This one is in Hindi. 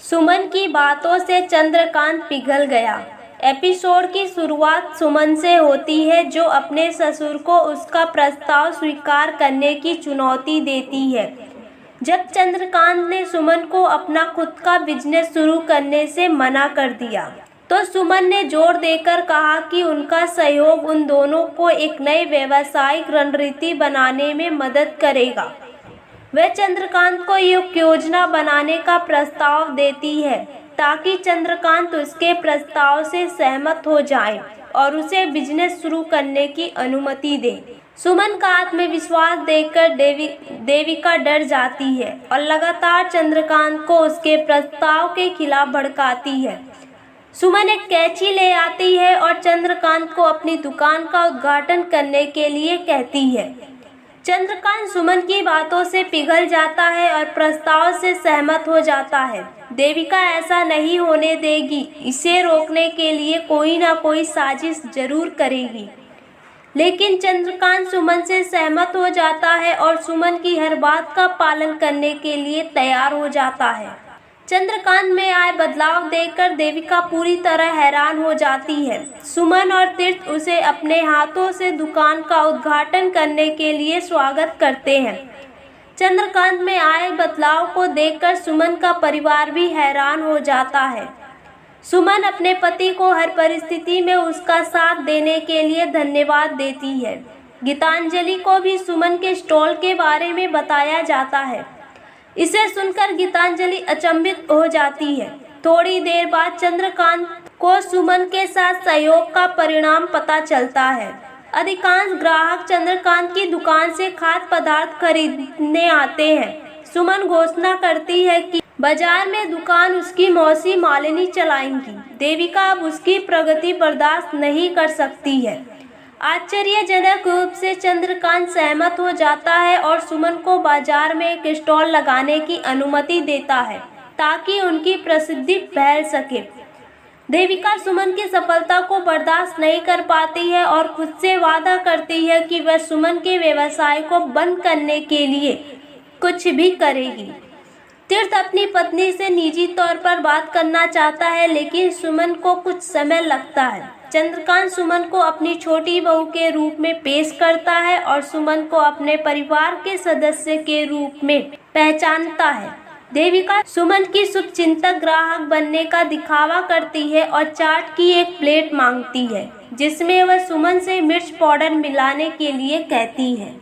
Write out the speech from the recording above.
सुमन की बातों से चंद्रकांत पिघल गया। एपिसोड की शुरुआत सुमन से होती है, जो अपने ससुर को उसका प्रस्ताव स्वीकार करने की चुनौती देती है। जब चंद्रकांत ने सुमन को अपना खुद का बिजनेस शुरू करने से मना कर दिया, तो सुमन ने जोर देकर कहा कि उनका सहयोग उन दोनों को एक नई व्यावसायिक रणनीति बनाने में मदद करेगा। वह चंद्रकांत को एक योजना बनाने का प्रस्ताव देती है ताकि चंद्रकांत उसके प्रस्ताव से सहमत हो जाए और उसे बिजनेस शुरू करने की अनुमति दे। सुमन का आत्मविश्वास देखकर देविका डर जाती है और लगातार चंद्रकांत को उसके प्रस्ताव के खिलाफ भड़काती है। सुमन एक कैंची ले आती है और चंद्रकांत को अपनी दुकान का उद्घाटन करने के लिए कहती है। चंद्रकांत सुमन की बातों से पिघल जाता है और प्रस्ताव से सहमत हो जाता है। देविका ऐसा नहीं होने देगी, इसे रोकने के लिए कोई ना कोई साजिश जरूर करेगी। लेकिन चंद्रकांत सुमन से सहमत हो जाता है और सुमन की हर बात का पालन करने के लिए तैयार हो जाता है। चंद्रकांत में आए बदलाव देखकर देविका पूरी तरह हैरान हो जाती है। सुमन और तीर्थ उसे अपने हाथों से दुकान का उद्घाटन करने के लिए स्वागत करते हैं। चंद्रकांत में आए बदलाव को देखकर सुमन का परिवार भी हैरान हो जाता है। सुमन अपने पति को हर परिस्थिति में उसका साथ देने के लिए धन्यवाद देती है। गीतांजलि को भी सुमन के स्टॉल के बारे में बताया जाता है। इसे सुनकर गीतांजलि अचंभित हो जाती है। थोड़ी देर बाद चंद्रकांत को सुमन के साथ सहयोग का परिणाम पता चलता है। अधिकांश ग्राहक चंद्रकांत की दुकान से खाद्य पदार्थ खरीदने आते हैं। सुमन घोषणा करती है कि बाजार में दुकान उसकी मौसी मालिनी चलाएंगी। देविका अब उसकी प्रगति बर्दाश्त नहीं कर सकती है। आश्चर्यजनक रूप से चंद्रकांत सहमत हो जाता है और सुमन को बाजार में एक स्टॉल लगाने की अनुमति देता है ताकि उनकी प्रसिद्धि फैल सके। देविका सुमन की सफलता को बर्दाश्त नहीं कर पाती है और खुद से वादा करती है कि वह सुमन के व्यवसाय को बंद करने के लिए कुछ भी करेगी। तीर्थ अपनी पत्नी से निजी तौर पर बात करना चाहता है, लेकिन सुमन को कुछ समय लगता है। चंद्रकांत सुमन को अपनी छोटी बहू के रूप में पेश करता है और सुमन को अपने परिवार के सदस्य के रूप में पहचानता है। देविका सुमन की शुभचिंतक ग्राहक बनने का दिखावा करती है और चाट की एक प्लेट मांगती है, जिसमें वह सुमन से मिर्च पाउडर मिलाने के लिए कहती है।